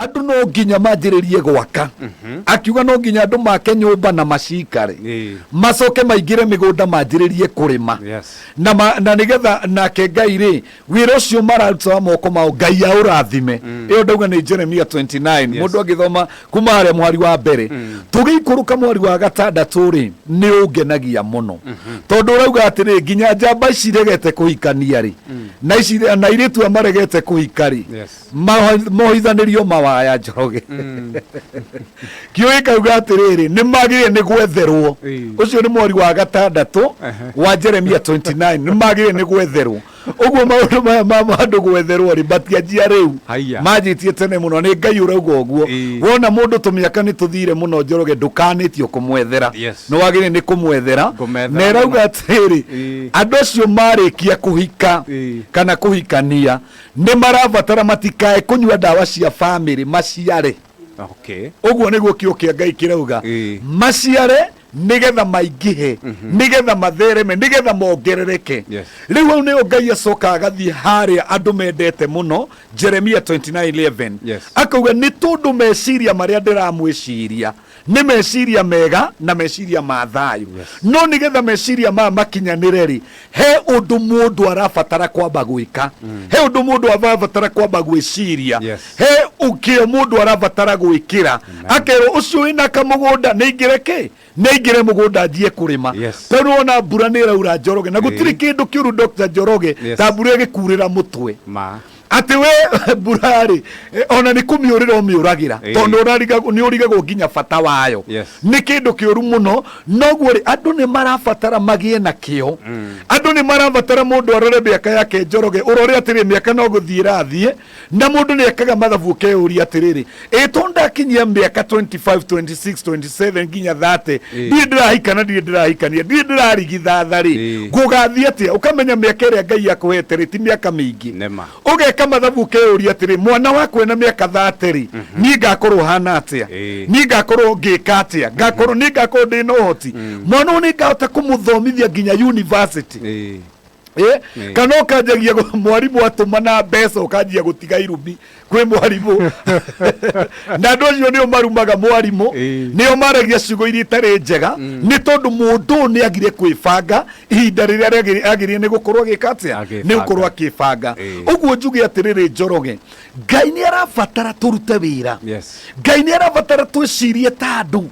andu no nginya manjiririe gwaka akiuga no nginya andu make nyumba na macikare macoke maingire migunda manjiririe kurima na nigetha nake Ngai ri wira ucio mararuta moko mao Ngai aurathime iyo ndauga ni Jeremia 29 mundu agithoma kuma haria mwari wa mbere tugikuruka mwari wa gatandatu ri ni ungenagia muno tondu urauga atiri nginya njamba iciregete kuhikania ri na iritu amaregete kuhika ri mohithanirio mawaya Njoroge kiuga kauga atiriri ni magire ni gwetherwo ucio ni mwari wa gatandatu wa Jeremia 29 ni magire ni gwetherwo uguo maundu maya ma mandu gwetherwo ri batianjia riu majitie tene muno ni Ngai urauga uguo wona mundu tumiaka ni tuthire muno Njoroge ndukanitio kumwethera no wagire ni kumwethera na irauga atiri andu acio marikia kuhika kana kuhikania ni marabatara matikae kunywa dawa cia family maciare uguo niguo kiugo kia Ngai kirauga maciare nigetha maingihe nigetha mathereme nigetha mongerereke riu au ni Ngai acoka agathie haria andu mendete muno Jeremia 29:11 akauga ni tondu meciria maria ndiramwiciria ni meciria mega na meciria ma thayu no nigetha meciria ma makinyanire ri he undu mundu arabatara kwamba gwika he undu mundu arabatara kwamba gwiciria he ukio mundu arabatara gwikira akero ucio wina kamugunda ni ingireke neigire mugunda njie kurima tondu ona mbura ni raura Njoroge na gutiri kindu kiuru Dr. Njoroge ta mbura igikurira mutwe ati we burari ona ni kumiurira umiuragira tondu ni urigagwo nginya bata wayo ni kindu kiuru muno noguo ri andu ni marabatara magie na kio andu ni marabatara mundu arore miaka yake Njoroge urore atiri miaka no guthira thie na mundu ni ekaga mathabu keuri atiriri tonda kinyia miaka 25 26 27 nginya 30 ndirahika na ndirahikania ndirarigitha thari gugathie atia ukamenya miaka ria Ngai akuhete ti miaka mingi ugeka mathabu keuri atiri mwana wakwe na miaka 30 ni ngakorwo hana atia ni ngakorwo ngika atia ngakorwo ni ngakorwo ndi no hoti mwana ni ngahota kumuthomithia nginya university kana ukanjagia mwarimu atuma na mbeca ukanjia gutiga irumi kwi mwarimu na andu acio nio marumaga mwarimu nio maragia ciugo iria itari njega ni tondu mundu ni agire kwibanga ihinda riria agire ni gukorwo agikatia ni gukorwo akibanga uguo njuge atiriri Njoroge Ngai ni arabatara turute wira Ngai ni arabatara twicirie ta andu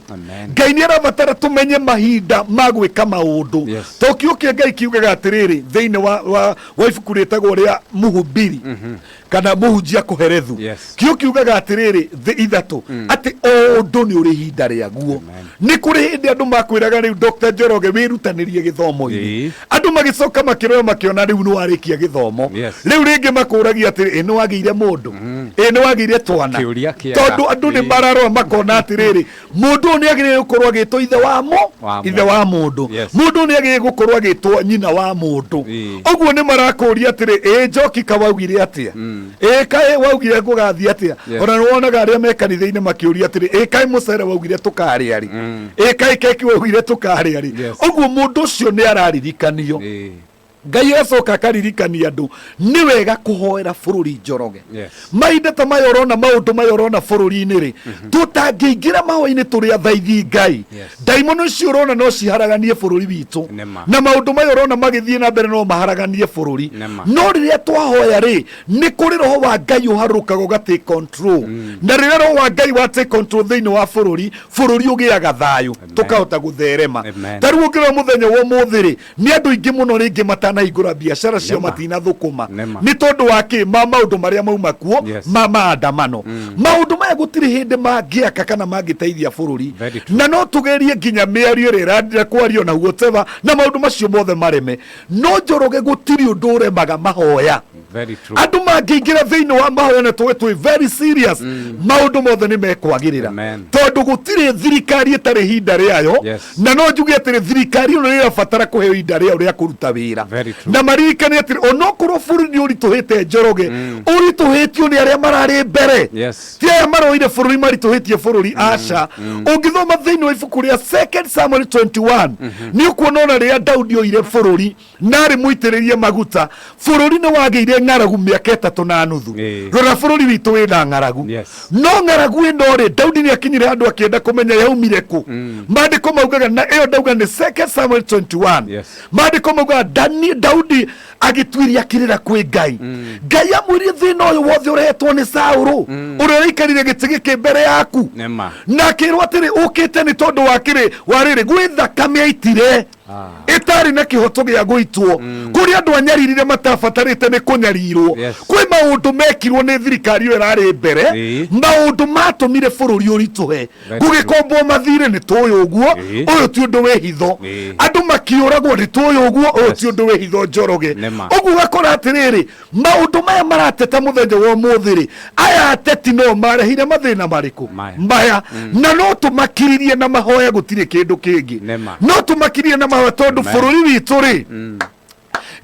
Ngai ni arabatara tumenye mahinda ma gwika maundu tokiuke Ngai kiugaga atiriri thiini wa ibuku ritagwo ria Muhubiri kana muhunjia kuherethu kio kiugaga atiriri ithatu ati undu ni uri hinda riaguo ni kuri hindi andu makwiraga riu Dr. Njoroge wirutanirie githomo-ini andu magicoka makiroa makiona riu ni warikia githomo riu ringi makuragia atiri ni wagire mundu ni wagire twana tondu andu ni mararoa makona atiriri mundu ni agire gukorwo agitwo ithe wa mundu mundu ni agire gukorwo agitwo nyina wa mundu uguo ni marakuria atiri Njoki kawaugire atia kae waugire kugathi atia ona wonaga aria me kanitha-ini makiuria atiri kae mucere waugire tukari ari kae keki waugire tukari ari uguo mundu ucio ni araririkanio Ngai acoka akaririkania andu ni wega kuhoera bururi Njoroge mahinda ta mayo urona maundu mayo urona bururi-ini ri tutangiingira mahoya-ini turi athaithi Ngai daimono icio urona no ciharaganie bururi witu na maundu mayo urona magithie na mbere no maharaganie bururi no riria twahoya ri ni kuri roho wa Ngai uharukaga ugate control na riria roho wa Ngai wa take control thiini wa bururi ugiaga thayu tukahota gutherema taru ngira muthenya wo muthiri ni andu ingi muno ringi na igura biashara cio matina thukuma ni tondu wake maundu maria mauma kuo maandamano maundu maya gutiri hindi mangiaka kana mangiteithia bururi na no tugerie nginya miario rirandira kwario na whatever na maundu macio mothe mareme no Njoroge gutiri undu uremaga mahoya andu mangiingira thiini wa mahoya na twi very serious maundu mothe ni mekwagirira tondu gutiri thirikari itari hinda riayo na no njuge atiri thirikari no irabatara kuheo hinda riayo ria kuruta wira na maririkane ati onokorwo bururi urituhite Njoroge urituhitio ni aria marari mbere ti aya maroire bururi marituhitie bururi aca ungithoma thiini wa ibuku ria 2 Samuel 21 ni ukuona ona ria Daudi oire bururi nari muitiririe maguta bururi ni wageire ng'aragu miaka 3.5 rora bururi witu wina ng'aragu no ng'aragu ino ri Daudi ni akinyire andu akienda kumenya yaumire ku mandiko maugaga na iyo ndauga ni 2 Samuel 21 mandiko maugaga Daudi agitwiria kirira kwi Ngai Ngai amwiri thina uyu wothe urehetwo ni Saulu uraikarire gitigi ki mbere yaku na kirwa atiri ukite ni tondu wa kiri wariri gwi thakame aitire itari na kihoto gia guitwo kuri andu anyaririre matabatarite ni kunyarirwo kwi maundu mekirwo ni thirikari yo irari mbere maundu matumire bururi urituhe gugikombo mathire ni tuyu uguo uyu ti undu we hitho andu makiuragwo ni tuyu uguo uyu ti undu we hitho Njoroge uguo gakora atiriri maundu maya marateta muthenya wa muthiri aya ateti no marehire mathina mariku mbaya na no tumakiririe na mahoya gutire kindu kingi no tumakiririe na tondu bururi witu ri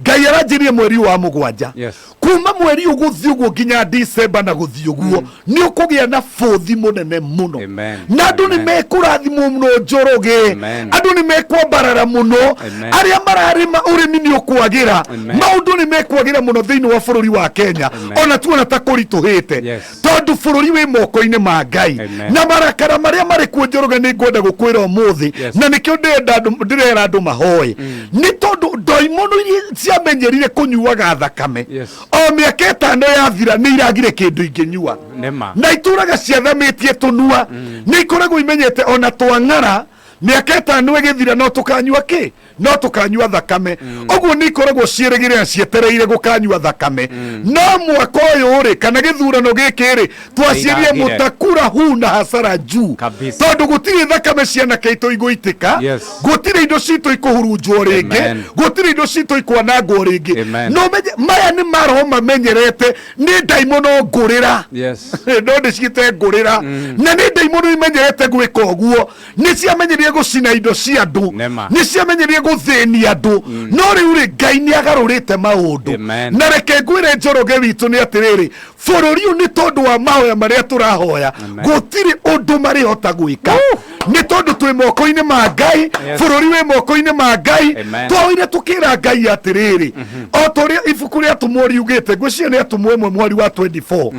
Ngai aranjirie mweri wa 7 kuma mweri uguthi uguo nginya December na guthi uguo ni ukugia na bothi munene muno na andu ni mekurathimwo muno Njoroge andu ni mekwambarara muno aria mararima urimi ni ukwagira maundu ni mekwagira muno thiini wa bururi wa Kenya ona tuona ta kurituhite tondu bururi wi moko-ini ma Ngai na marakara maria mari ku Njoroge ni ngwenda gukwira umuthi na nikio ndirera andu mahoe ni tondu ndoimono iria ciamenyerire kunyuaga thakame o miaka 5 yathira ni iragire kindu inginyua na ituraga ciathamitie tunua ni ikoragwo imenyete ona twang'ara miaka 5 igithira no tukanyua ki no tukanyua thakame uguo ni ikoragwo ciirigire cietereire gukanyua thakame no mwaka uyu ri kana githurano gikiri twacirie mutakura hu na hasara juu tondu gutiri thakame ciana keitu iguitika gutiri indo citu ikuhurunjwo ringi gutiri indo citu ikwanangwo ringi no maya ni maroho mamenyerete ni ndaimono ngurira no ndicite ngurira na ni ndaimono imenyerete gwika uguo ni ciamenyerie gucina indo cia andu ni ciamenyerie guthini andu no riu ri Ngai ni agarurite maundu na reke ngwire Njoroge witu ni atiriri bururi ni tondu wa mahoya maria turahoya gutiri undu marihota gwika ni tondu twi moko-ini ma Ngai bururi wi moko-ini ma Ngai twawire tukira Ngai atiriri o toria ibuku ria tumori ugite ngwiciria ni atumwe mweri wa 24